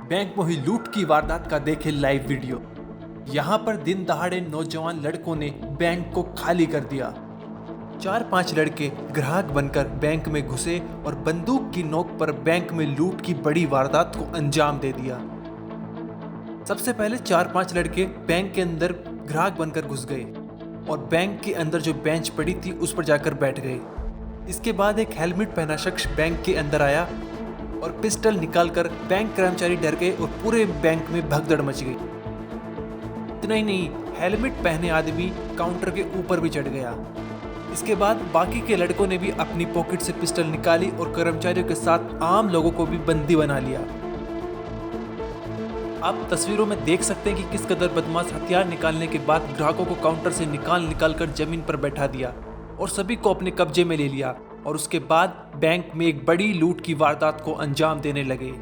Bank में हुई लूट की वारदात का देखे लाइव वीडियो। यहाँ पर दिन दहाड़े नौजवान लड़कों ने बैंक को खाली कर दिया। 4-5 लड़के ग्राहक बनकर बैंक में घुसे और बंदूक की नोक पर बैंक में लूट की बड़ी वारदात को अंजाम दे दिया। सबसे पहले 4-5 लड़के बैंक के अंदर ग्राहक बनकर घुस गए और बैंक के अंदर जो बेंच पड़ी थी उस पर जाकर बैठ गए। इसके बाद एक हेलमेट पहना शख्स बैंक के अंदर आया और पिस्टल निकालकर बैंक कर्मचारी डर गए और पूरे बैंक में भगदड़ मच गई। इतना ही नहीं, हेलमेट पहने आदमी काउंटर के ऊपर भी चढ़ गया। इसके बाद बाकी के लड़कों ने भी अपनी पॉकेट से पिस्टल निकाली और कर्मचारियों के साथ आम लोगों को भी बंदी बना लिया। आप तस्वीरों में देख सकते हैं कि किस कदर बदमाश हथियार निकालने के बाद ग्राहकों को काउंटर से निकाल कर जमीन पर बैठा दिया और सभी को अपने कब्जे में ले लिया और उसके बाद बैंक में एक बड़ी लूट की वारदात को अंजाम देने लगे।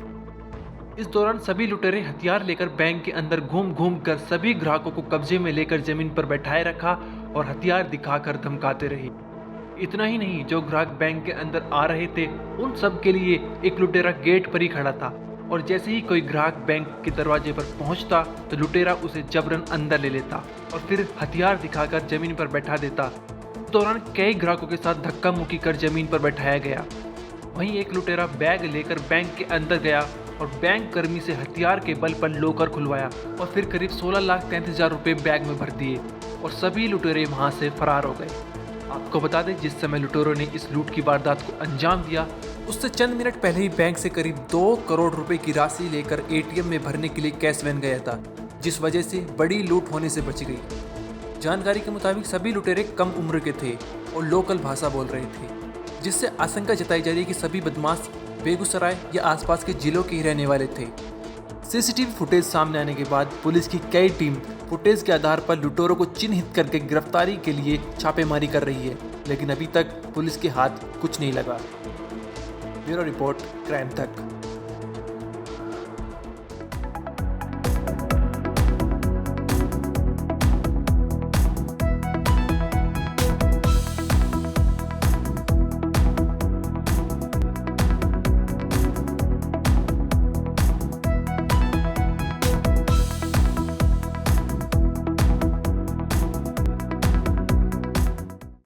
इस दौरान सभी लुटेरे हथियार लेकर बैंक के अंदर घूम कर सभी ग्राहकों को कब्जे में लेकर जमीन पर बैठाए रखा और हथियार दिखाकर धमकाते रहे। इतना ही नहीं, जो ग्राहक बैंक के अंदर आ रहे थे उन सब के लिए एक लुटेरा गेट पर ही खड़ा था और जैसे ही कोई ग्राहक बैंक के दरवाजे पर पहुंचता तो लुटेरा उसे जबरन अंदर ले लेता और फिर हथियार दिखाकर जमीन पर बैठा देता। इस दौरान कई ग्राहकों के साथ धक्का मुक्की कर जमीन पर बैठाया गया। वहीं एक लुटेरा बैग लेकर बैंक के अंदर गया और बैंक कर्मी से हथियार के बल पर लॉकर खुलवाया और फिर करीब 16,33,000 रुपये बैग में भर दिए और सभी लुटेरे वहां से फरार हो गए। आपको बता दें, जिस समय लुटेरों ने इस लूट की वारदात को अंजाम दिया उससे चंद मिनट पहले ही बैंक से करीब 2 करोड़ रुपए की राशि लेकर एटीएम में भरने के लिए कैश वैन गया था, जिस वजह से बड़ी लूट होने से बच गई। जानकारी के मुताबिक सभी लुटेरे कम उम्र के थे और लोकल भाषा बोल रहे थे, जिससे आशंका जताई जा रही है कि सभी बदमाश बेगूसराय या आसपास के जिलों के ही रहने वाले थे। सीसीटीवी फुटेज सामने आने के बाद पुलिस की कई टीम फुटेज के आधार पर लुटेरों को चिन्हित करके गिरफ्तारी के लिए छापेमारी कर रही है, लेकिन अभी तक पुलिस के हाथ कुछ नहीं लगा। ब्यूरो रिपोर्ट, क्राइम तक।